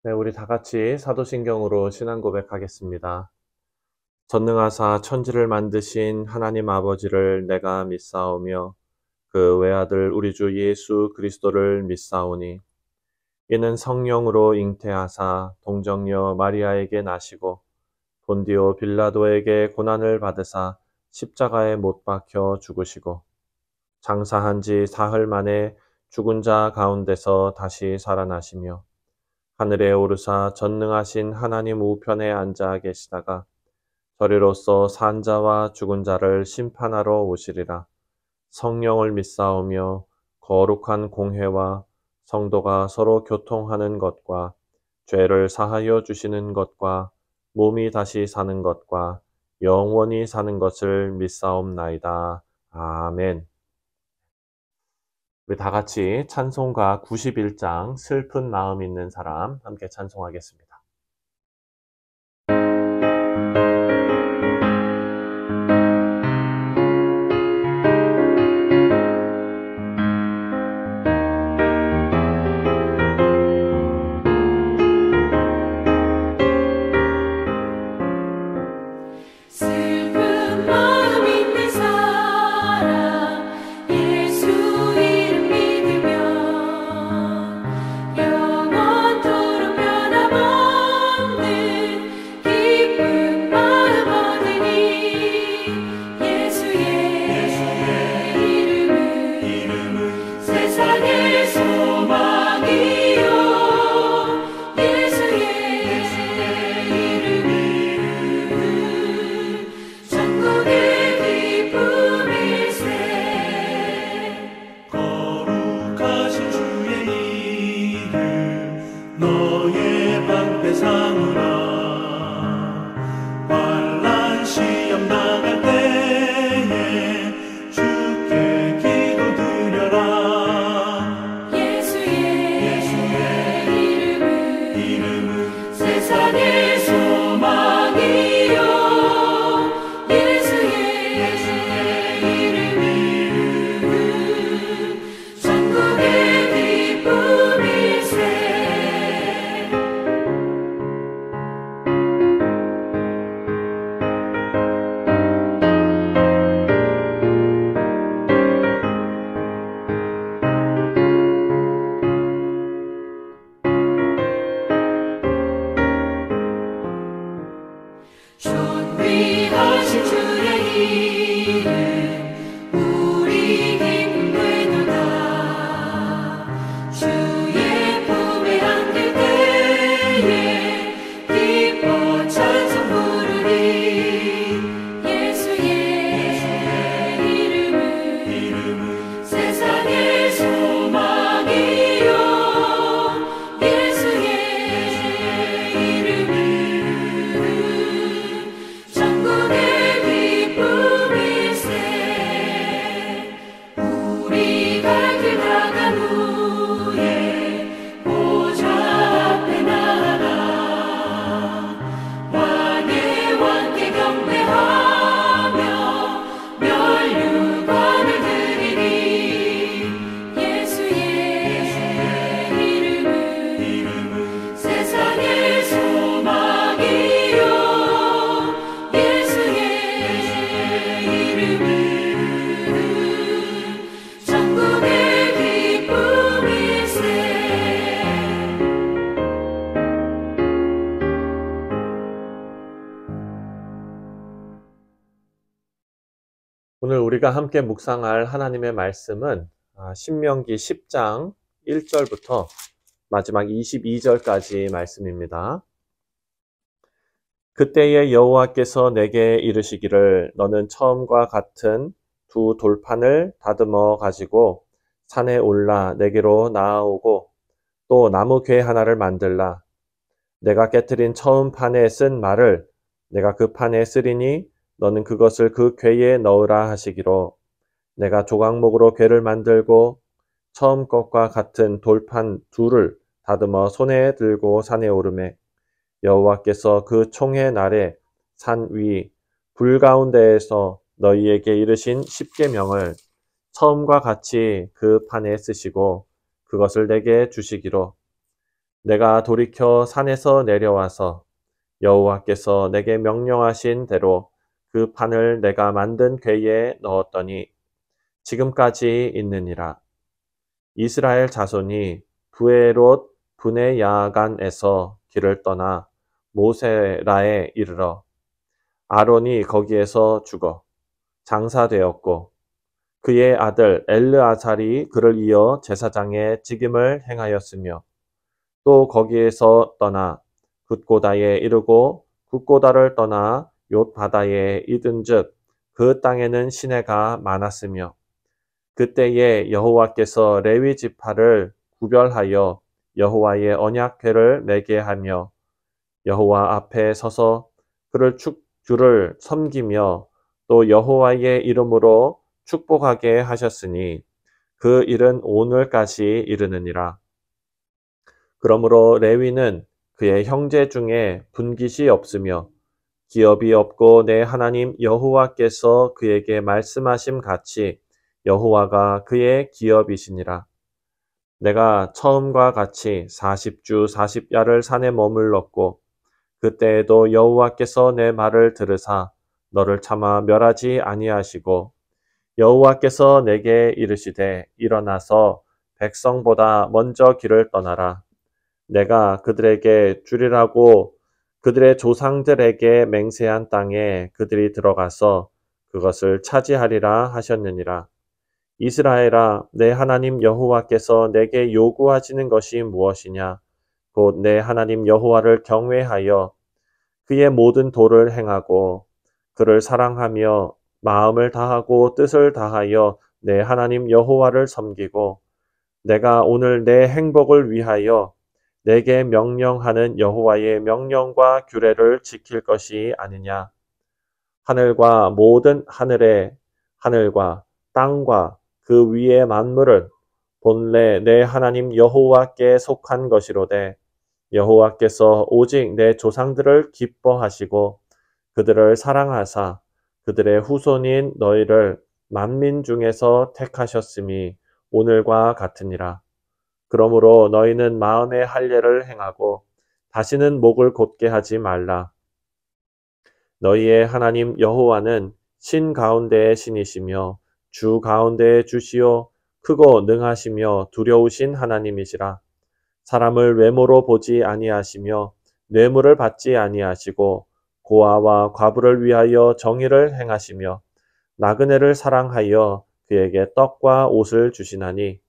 네, 우리 다 같이 사도신경으로 신앙 고백하겠습니다. 전능하사 천지를 만드신 하나님 아버지를 내가 믿사오며 그 외아들 우리 주 예수 그리스도를 믿사오니 이는 성령으로 잉태하사 동정녀 마리아에게 나시고 본디오 빌라도에게 고난을 받으사 십자가에 못 박혀 죽으시고 장사한 지 사흘 만에 죽은 자 가운데서 다시 살아나시며 하늘에 오르사 전능하신 하나님 우편에 앉아 계시다가 저리로서 산 자와 죽은 자를 심판하러 오시리라. 성령을 믿사오며 거룩한 공회와 성도가 서로 교통하는 것과 죄를 사하여 주시는 것과 몸이 다시 사는 것과 영원히 사는 것을 믿사옵나이다. 아멘. 우리 다 같이 찬송가 91장 슬픈 마음 있는 사람 함께 찬송하겠습니다. 슬픈 마음 있는 사람 예수 이름 믿으며 영원토록 변함없는 기쁜 마음 얻으니 예수의 이름은 세상의 소망이요 예수의 이름은 천국의 기쁨일세. 거룩하신 주의 이름 너의 방패 삼으라. 환난 시험 당할 때에 주께 기도드려라. 예수의 이름은 세상의 소망이요 예수의 이름은 천국의 기쁨일세. 존귀하신 주의 이름 우리 기쁨 되도다. 주의 품에 안길 때에 기뻐 찬송 부르리. 예수의 이름은 세상의 소망이요 예수의 이름은 천국의 기쁨일세. 우리가 길 나간 후에 보좌 앞에 나아가 왕의 왕께 경배하며 면류관을 드리니 예수의 이름은 세상의 소망이요 예수의 이름은 천국의 기쁨일세. 오늘 우리가 함께 묵상할 하나님의 말씀은 신명기 10장 1절부터 마지막 22절까지 말씀입니다. 그때에 여호와께서 내게 이르시기를 너는 처음과 같은 두 돌판을 다듬어 가지고 산에 올라 내게로 나아오고 또 나무 궤 하나를 만들라. 내가 깨트린 처음 판에 쓴 말을 내가 그 판에 쓰리니 너는 그것을 그 궤에 넣으라 하시기로 내가 조각목으로 궤를 만들고 처음 것과 같은 돌판 둘을 다듬어 손에 들고 산에 오르매 여호와께서 그 총회 날에 산 위 불 가운데에서 너희에게 이르신 십계명을 처음과 같이 그 판에 쓰시고 그것을 내게 주시기로 내가 돌이켜 산에서 내려와서 여호와께서 내게 명령하신 대로 그 판을 내가 만든 궤에 넣었더니 지금까지 있느니라. 이스라엘 자손이 부에롯 브네야간에서 길을 떠나 모세라에 이르러 아론이 거기에서 죽어 장사되었고 그의 아들 엘르아살이 그를 이어 제사장의 직임을 행하였으며 또 거기에서 떠나 굿고다에 이르고 굿고다를 떠나 욤바다에 이른즉 그 땅에는 시내가 많았으며 그때에 여호와께서 레위 지파를 구별하여 여호와의 언약궤를 매게 하며 여호와 앞에 서서 주를 섬기며 또 여호와의 이름으로 축복하게 하셨으니 그 일은 오늘까지 이르느니라. 그러므로 레위는 그의 형제 중에 분깃이 없으며 기업이 없고 내 하나님 여호와께서 그에게 말씀하심 같이 여호와가 그의 기업이시니라. 내가 처음과 같이 40주 40야를 산에 머물렀고 그때에도 여호와께서 내 말을 들으사 너를 차마 멸하지 아니하시고 여호와께서 내게 이르시되 일어나서 백성보다 먼저 길을 떠나라. 내가 그들에게 주리라고 그들의 조상들에게 맹세한 땅에 그들이 들어가서 그것을 차지하리라 하셨느니라. 이스라엘아, 내 하나님 여호와께서 내게 요구하시는 것이 무엇이냐? 곧 내 하나님 여호와를 경외하여 그의 모든 도를 행하고 그를 사랑하며 마음을 다하고 뜻을 다하여 내 하나님 여호와를 섬기고 내가 오늘 내 행복을 위하여 내게 명령하는 여호와의 명령과 규례를 지킬 것이 아니냐. 하늘과 모든 하늘과 땅과 그 위의 만물은 본래 내 하나님 여호와께 속한 것이로되 여호와께서 오직 내 조상들을 기뻐하시고 그들을 사랑하사 그들의 후손인 너희를 만민 중에서 택하셨음이 오늘과 같으니라. 그러므로 너희는 마음의 할례를 행하고 다시는 목을 곧게 하지 말라. 너희의 하나님 여호와는 신 가운데의 신이시며 주 가운데의 주시요 크고 능하시며 두려우신 하나님이시라. 사람을 외모로 보지 아니하시며 뇌물을 받지 아니하시고 고아와 과부를 위하여 정의를 행하시며 나그네를 사랑하여 그에게 떡과 옷을 주시나니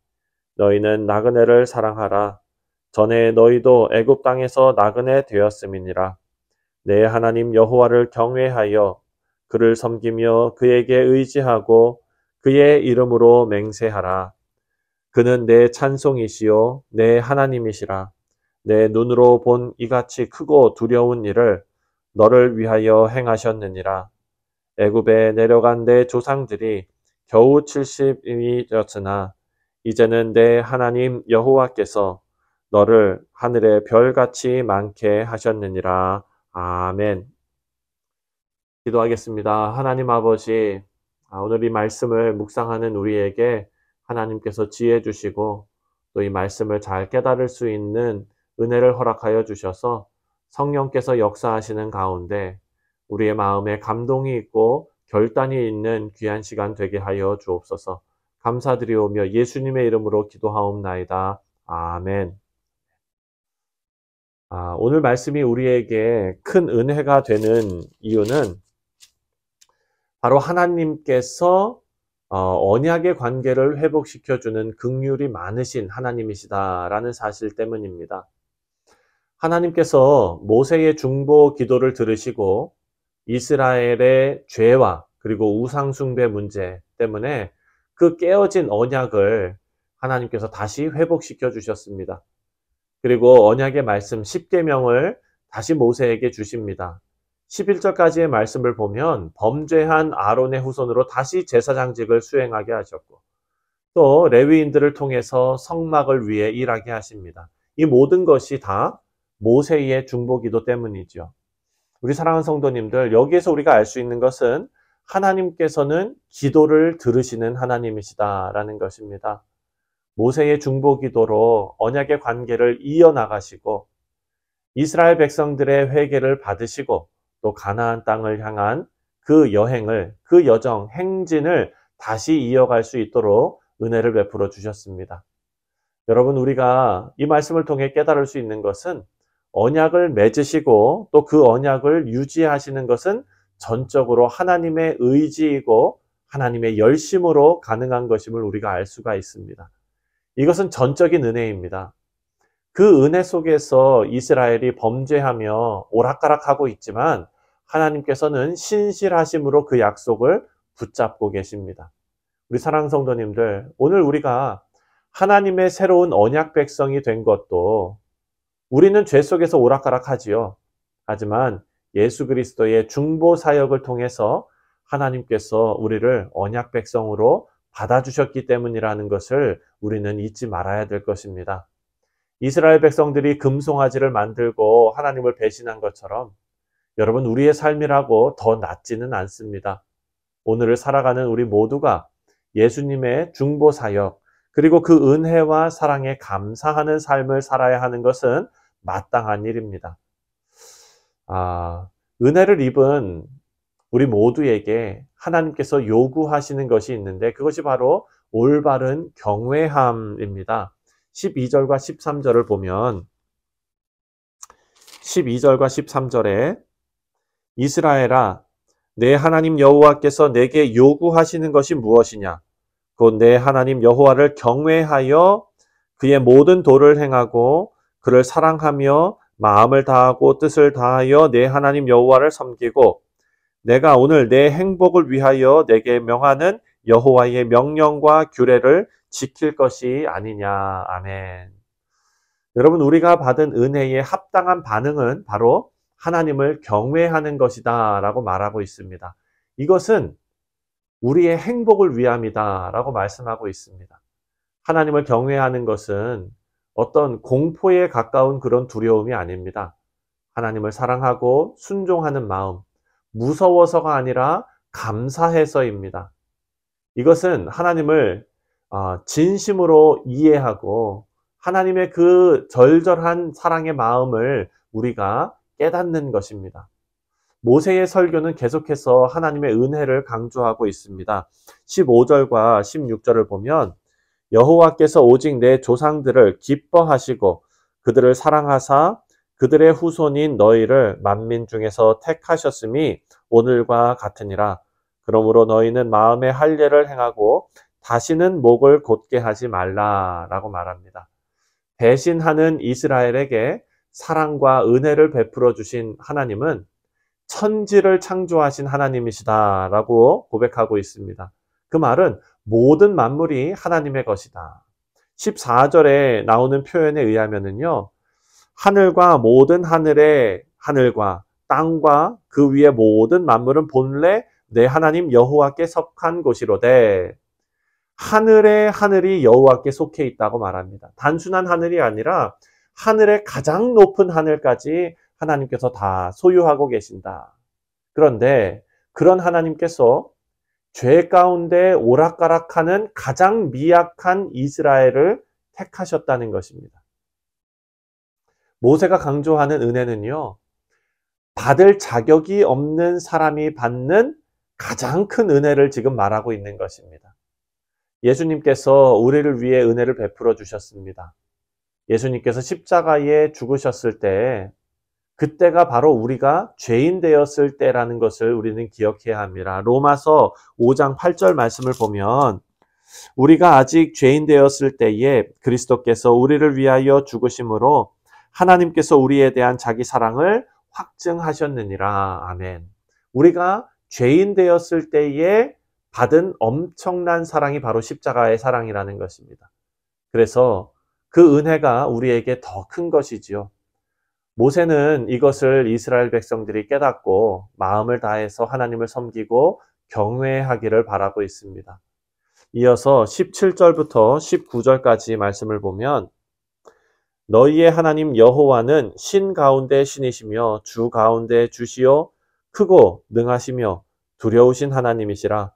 너희는 나그네를 사랑하라. 전에 너희도 애굽 땅에서 나그네 되었음이니라. 내 하나님 여호와를 경외하여 그를 섬기며 그에게 의지하고 그의 이름으로 맹세하라. 그는 내 찬송이시요 내 하나님이시라. 내 눈으로 본 이같이 크고 두려운 일을 너를 위하여 행하셨느니라. 애굽에 내려간 내 조상들이 겨우 70이었으나 이제는 내 하나님 여호와께서 너를 하늘의 별같이 많게 하셨느니라. 아멘. 기도하겠습니다. 하나님 아버지, 오늘 이 말씀을 묵상하는 우리에게 하나님께서 지혜 주시고 또 이 말씀을 잘 깨달을 수 있는 은혜를 허락하여 주셔서 성령께서 역사하시는 가운데 우리의 마음에 감동이 있고 결단이 있는 귀한 시간 되게 하여 주옵소서. 감사드리오며 예수님의 이름으로 기도하옵나이다. 아멘. 오늘 말씀이 우리에게 큰 은혜가 되는 이유는 바로 하나님께서 언약의 관계를 회복시켜주는 긍휼이 많으신 하나님이시다라는 사실 때문입니다. 하나님께서 모세의 중보 기도를 들으시고 이스라엘의 죄와 그리고 우상숭배 문제 때문에 그 깨어진 언약을 하나님께서 다시 회복시켜 주셨습니다. 그리고 언약의 말씀 10계명을 다시 모세에게 주십니다. 11절까지의 말씀을 보면 범죄한 아론의 후손으로 다시 제사장직을 수행하게 하셨고 또 레위인들을 통해서 성막을 위해 일하게 하십니다. 이 모든 것이 다 모세의 중보기도 때문이죠. 우리 사랑하는 성도님들, 여기에서 우리가 알 수 있는 것은 하나님께서는 기도를 들으시는 하나님이시다라는 것입니다. 모세의 중보기도로 언약의 관계를 이어나가시고 이스라엘 백성들의 회개를 받으시고 또 가나안 땅을 향한 그 여행을, 그 여정, 행진을 다시 이어갈 수 있도록 은혜를 베풀어 주셨습니다. 여러분, 우리가 이 말씀을 통해 깨달을 수 있는 것은 언약을 맺으시고 또 그 언약을 유지하시는 것은 전적으로 하나님의 의지이고 하나님의 열심으로 가능한 것임을 우리가 알 수가 있습니다. 이것은 전적인 은혜입니다. 그 은혜 속에서 이스라엘이 범죄하며 오락가락하고 있지만 하나님께서는 신실하심으로 그 약속을 붙잡고 계십니다. 우리 사랑하는 성도님들, 오늘 우리가 하나님의 새로운 언약 백성이 된 것도 우리는 죄 속에서 오락가락하지요. 하지만 예수 그리스도의 중보 사역을 통해서 하나님께서 우리를 언약 백성으로 받아주셨기 때문이라는 것을 우리는 잊지 말아야 될 것입니다. 이스라엘 백성들이 금송아지를 만들고 하나님을 배신한 것처럼 여러분, 우리의 삶이라고 더 낫지는 않습니다. 오늘을 살아가는 우리 모두가 예수님의 중보 사역, 그리고 그 은혜와 사랑에 감사하는 삶을 살아야 하는 것은 마땅한 일입니다. 은혜를 입은 우리 모두에게 하나님께서 요구하시는 것이 있는데 그것이 바로 올바른 경외함입니다. 12절과 13절을 보면 12절과 13절에 이스라엘아, 내 하나님 여호와께서 내게 요구하시는 것이 무엇이냐? 곧 내 하나님 여호와를 경외하여 그의 모든 도를 행하고 그를 사랑하며 마음을 다하고 뜻을 다하여 내 하나님 여호와를 섬기고 내가 오늘 내 행복을 위하여 내게 명하는 여호와의 명령과 규례를 지킬 것이 아니냐. 아멘. 여러분, 우리가 받은 은혜의 합당한 반응은 바로 하나님을 경외하는 것이다 라고 말하고 있습니다. 이것은 우리의 행복을 위함이다 라고 말씀하고 있습니다. 하나님을 경외하는 것은 어떤 공포에 가까운 그런 두려움이 아닙니다. 하나님을 사랑하고 순종하는 마음, 무서워서가 아니라 감사해서입니다. 이것은 하나님을 진심으로 이해하고 하나님의 그 절절한 사랑의 마음을 우리가 깨닫는 것입니다. 모세의 설교는 계속해서 하나님의 은혜를 강조하고 있습니다. 15절과 16절을 보면 여호와께서 오직 내 조상들을 기뻐하시고 그들을 사랑하사 그들의 후손인 너희를 만민 중에서 택하셨음이 오늘과 같으니라. 그러므로 너희는 마음의 할례를 행하고 다시는 목을 곧게 하지 말라라고 말합니다. 배신하는 이스라엘에게 사랑과 은혜를 베풀어 주신 하나님은 천지를 창조하신 하나님이시다라고 고백하고 있습니다. 그 말은 모든 만물이 하나님의 것이다. 14절에 나오는 표현에 의하면은요, 하늘과 모든 하늘의 하늘과 땅과 그 위의 모든 만물은 본래 내 하나님 여호와께 속한 곳이로되 하늘의 하늘이 여호와께 속해 있다고 말합니다. 단순한 하늘이 아니라 하늘의 가장 높은 하늘까지 하나님께서 다 소유하고 계신다. 그런데 그런 하나님께서 죄 가운데 오락가락하는 가장 미약한 이스라엘을 택하셨다는 것입니다. 모세가 강조하는 은혜는요, 받을 자격이 없는 사람이 받는 가장 큰 은혜를 지금 말하고 있는 것입니다. 예수님께서 우리를 위해 은혜를 베풀어 주셨습니다. 예수님께서 십자가에 죽으셨을 때 그때가 바로 우리가 죄인 되었을 때라는 것을 우리는 기억해야 합니다. 로마서 5장 8절 말씀을 보면 우리가 아직 죄인 되었을 때에 그리스도께서 우리를 위하여 죽으심으로 하나님께서 우리에 대한 자기 사랑을 확증하셨느니라. 아멘. 우리가 죄인 되었을 때에 받은 엄청난 사랑이 바로 십자가의 사랑이라는 것입니다. 그래서 그 은혜가 우리에게 더 큰 것이지요. 모세는 이것을 이스라엘 백성들이 깨닫고 마음을 다해서 하나님을 섬기고 경외하기를 바라고 있습니다. 이어서 17절부터 19절까지 말씀을 보면 너희의 하나님 여호와는 신 가운데 신이시며 주 가운데 주시요 크고 능하시며 두려우신 하나님이시라.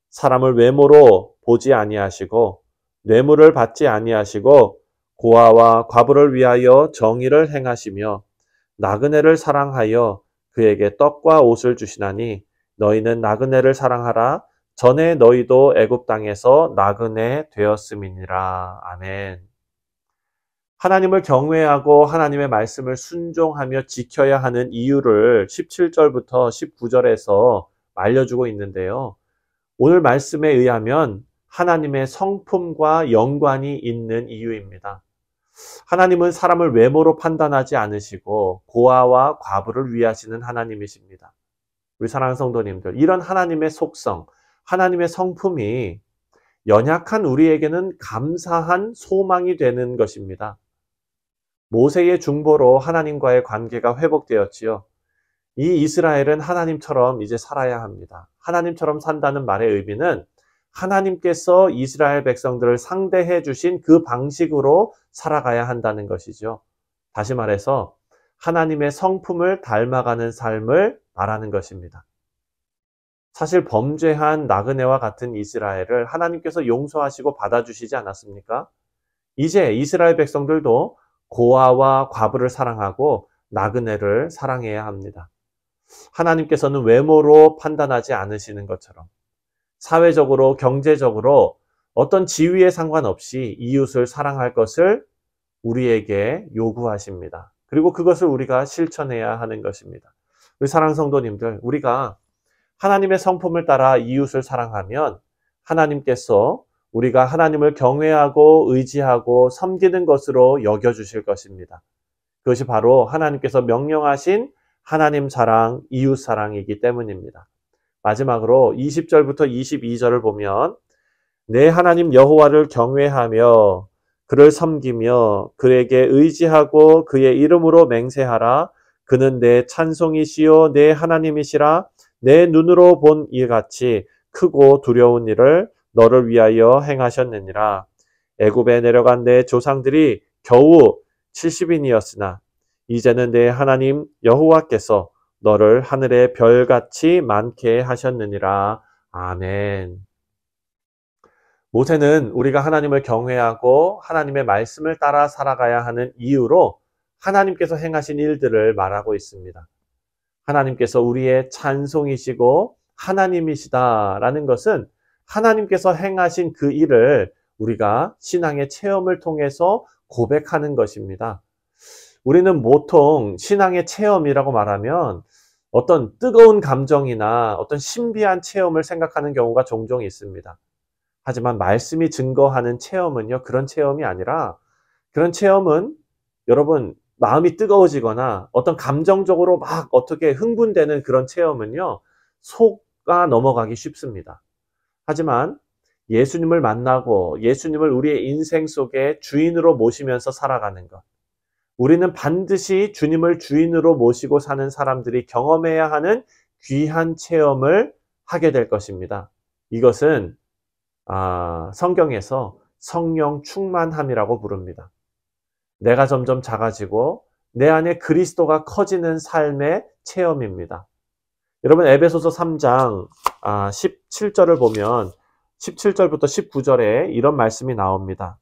사람을 외모로 보지 아니하시고 뇌물을 받지 아니하시고 고아와 과부를 위하여 정의를 행하시며 나그네를 사랑하여 그에게 떡과 옷을 주시나니 너희는 나그네를 사랑하라. 전에 너희도 애굽 땅에서 나그네 되었음이니라. 아멘. 하나님을 경외하고 하나님의 말씀을 순종하며 지켜야 하는 이유를 17절부터 19절에서 알려주고 있는데요. 오늘 말씀에 의하면 하나님의 성품과 연관이 있는 이유입니다. 하나님은 사람을 외모로 판단하지 않으시고 고아와 과부를 위하시는 하나님이십니다. 우리 사랑하는 성도님들, 이런 하나님의 속성, 하나님의 성품이 연약한 우리에게는 감사한 소망이 되는 것입니다. 모세의 중보로 하나님과의 관계가 회복되었지요. 이 이스라엘은 하나님처럼 이제 살아야 합니다. 하나님처럼 산다는 말의 의미는 하나님께서 이스라엘 백성들을 상대해 주신 그 방식으로 살아가야 한다는 것이죠. 다시 말해서 하나님의 성품을 닮아가는 삶을 말하는 것입니다. 사실 범죄한 나그네와 같은 이스라엘을 하나님께서 용서하시고 받아주시지 않았습니까? 이제 이스라엘 백성들도 고아와 과부를 사랑하고 나그네를 사랑해야 합니다. 하나님께서는 외모로 판단하지 않으시는 것처럼 사회적으로, 경제적으로 어떤 지위에 상관없이 이웃을 사랑할 것을 우리에게 요구하십니다. 그리고 그것을 우리가 실천해야 하는 것입니다. 우리 사랑하는 성도님들, 우리가 하나님의 성품을 따라 이웃을 사랑하면 하나님께서 우리가 하나님을 경외하고 의지하고 섬기는 것으로 여겨주실 것입니다. 그것이 바로 하나님께서 명령하신 하나님 사랑, 이웃 사랑이기 때문입니다. 마지막으로 20절부터 22절을 보면 내 하나님 여호와를 경외하며 그를 섬기며 그에게 의지하고 그의 이름으로 맹세하라. 그는 내 찬송이시요 내 하나님이시라. 내 눈으로 본 일같이 크고 두려운 일을 너를 위하여 행하셨느니라. 애굽에 내려간 내 조상들이 겨우 70인이었으나 이제는 내 하나님 여호와께서 너를 하늘의 별같이 많게 하셨느니라. 아멘. 모세는 우리가 하나님을 경외하고 하나님의 말씀을 따라 살아가야 하는 이유로 하나님께서 행하신 일들을 말하고 있습니다. 하나님께서 우리의 찬송이시고 하나님이시다라는 것은 하나님께서 행하신 그 일을 우리가 신앙의 체험을 통해서 고백하는 것입니다. 우리는 보통 신앙의 체험이라고 말하면 어떤 뜨거운 감정이나 어떤 신비한 체험을 생각하는 경우가 종종 있습니다. 하지만 말씀이 증거하는 체험은요, 그런 체험이 아니라 그런 체험은 여러분 마음이 뜨거워지거나 어떤 감정적으로 막 어떻게 흥분되는 그런 체험은요, 속아 넘어가기 쉽습니다. 하지만 예수님을 만나고 예수님을 우리의 인생 속에 주인으로 모시면서 살아가는 것, 우리는 반드시 주님을 주인으로 모시고 사는 사람들이 경험해야 하는 귀한 체험을 하게 될 것입니다. 이것은 성경에서 성령 충만함이라고 부릅니다. 내가 점점 작아지고 내 안에 그리스도가 커지는 삶의 체험입니다. 여러분 에베소서 3장 17절을 보면 17절부터 19절에 이런 말씀이 나옵니다.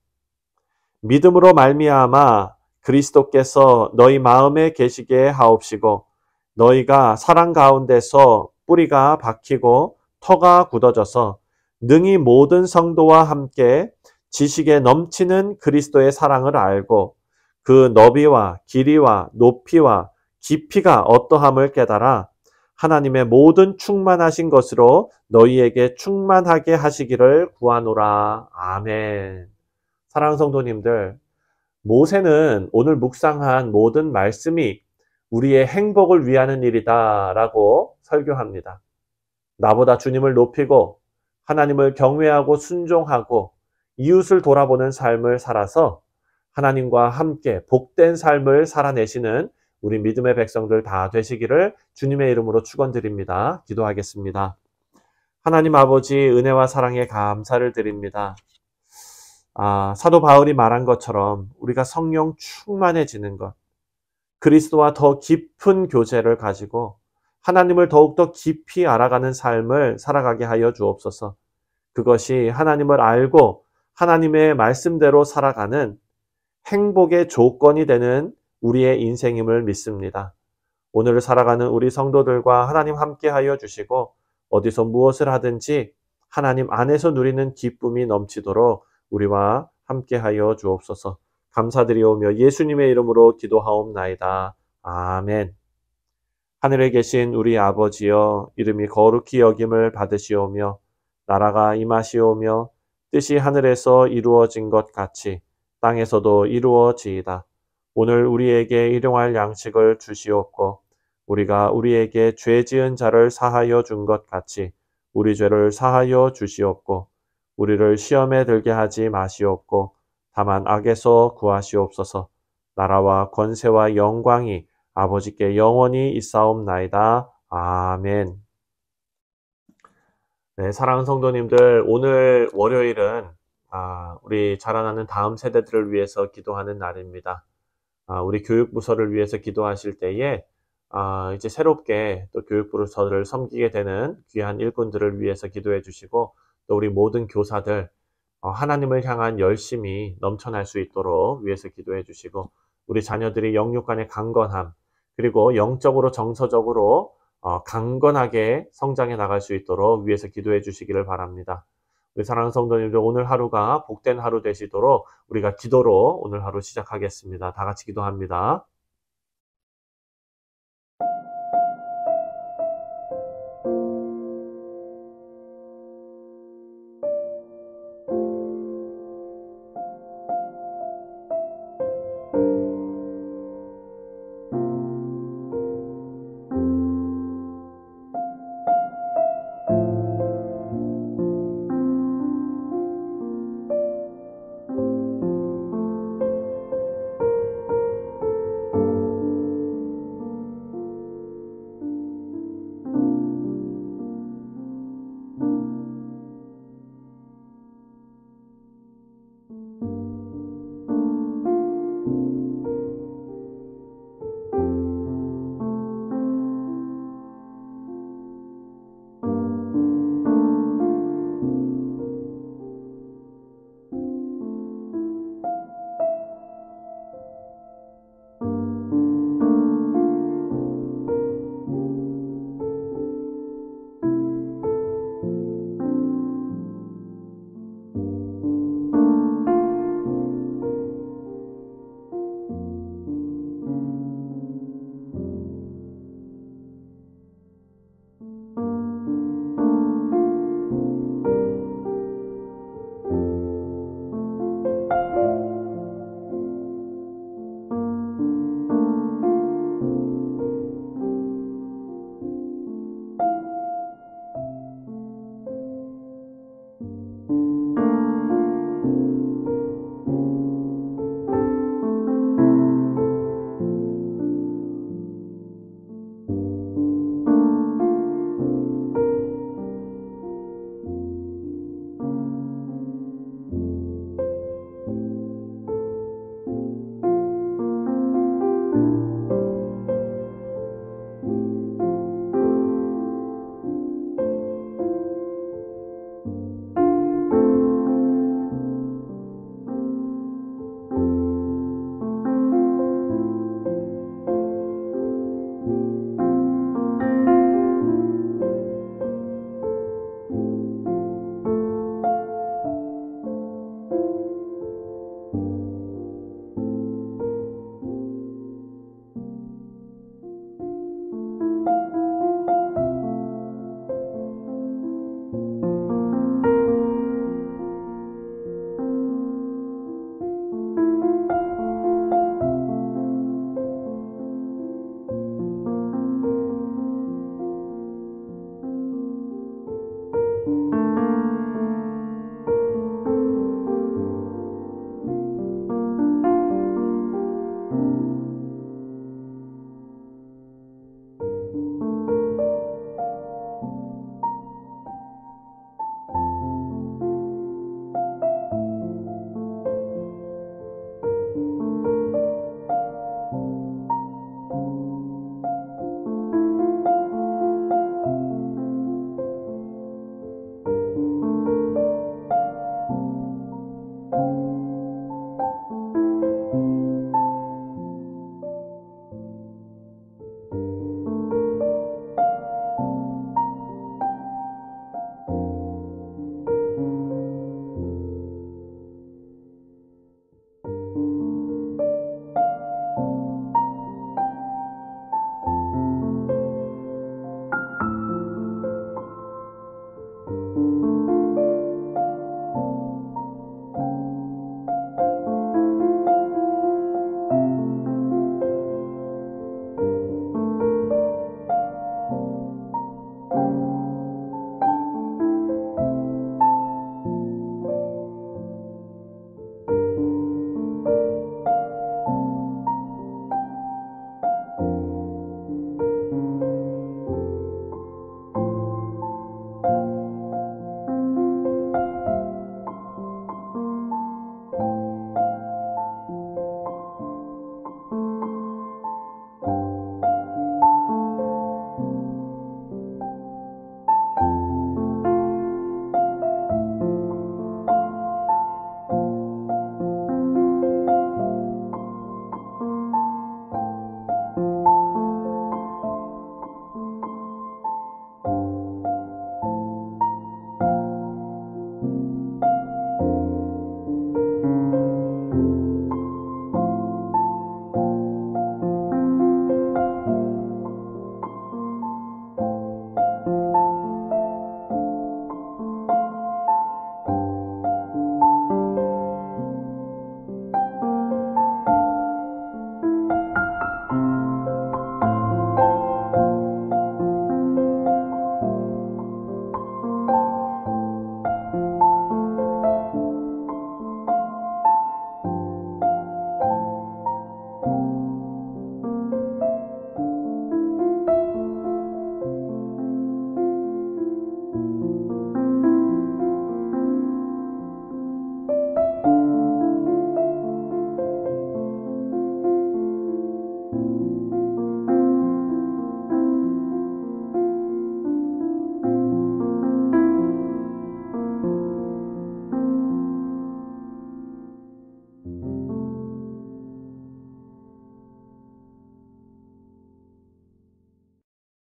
믿음으로 말미암아 그리스도께서 너희 마음에 계시게 하옵시고 너희가 사랑 가운데서 뿌리가 박히고 터가 굳어져서 능히 모든 성도와 함께 지식에 넘치는 그리스도의 사랑을 알고 그 너비와 길이와 높이와 깊이가 어떠함을 깨달아 하나님의 모든 충만하신 것으로 너희에게 충만하게 하시기를 구하노라. 아멘. 사랑하는 성도님들, 모세는 오늘 묵상한 모든 말씀이 우리의 행복을 위하는 일이다 라고 설교합니다. 나보다 주님을 높이고 하나님을 경외하고 순종하고 이웃을 돌아보는 삶을 살아서 하나님과 함께 복된 삶을 살아내시는 우리 믿음의 백성들 다 되시기를 주님의 이름으로 축원드립니다. 기도하겠습니다. 하나님 아버지, 은혜와 사랑에 감사를 드립니다. 사도 바울이 말한 것처럼 우리가 성령 충만해지는 것, 그리스도와 더 깊은 교제를 가지고 하나님을 더욱더 깊이 알아가는 삶을 살아가게 하여 주옵소서. 그것이 하나님을 알고 하나님의 말씀대로 살아가는 행복의 조건이 되는 우리의 인생임을 믿습니다. 오늘 살아가는 우리 성도들과 하나님 함께 하여 주시고 어디서 무엇을 하든지 하나님 안에서 누리는 기쁨이 넘치도록 우리와 함께 하여 주옵소서. 감사드리오며 예수님의 이름으로 기도하옵나이다. 아멘. 하늘에 계신 우리 아버지여, 이름이 거룩히 여김을 받으시오며 나라가 임하시오며 뜻이 하늘에서 이루어진 것 같이 땅에서도 이루어지이다. 오늘 우리에게 일용할 양식을 주시옵고 우리가 우리에게 죄 지은 자를 사하여 준 것 같이 우리 죄를 사하여 주시옵고 우리를 시험에 들게 하지 마시옵고 다만 악에서 구하시옵소서. 나라와 권세와 영광이 아버지께 영원히 있사옵나이다. 아멘. 네, 사랑하는 성도님들, 오늘 월요일은 우리 자라나는 다음 세대들을 위해서 기도하는 날입니다. 우리 교육부서를 위해서 기도하실 때에 이제 새롭게 또 교육부서를 섬기게 되는 귀한 일꾼들을 위해서 기도해 주시고 또 우리 모든 교사들 하나님을 향한 열심이 넘쳐날 수 있도록 위해서 기도해 주시고 우리 자녀들이 영육 간의 강건함 그리고 영적으로 정서적으로 강건하게 성장해 나갈 수 있도록 위해서 기도해 주시기를 바랍니다. 우리 사랑하는 성도님들, 오늘 하루가 복된 하루 되시도록 우리가 기도로 오늘 하루 시작하겠습니다. 다 같이 기도합니다.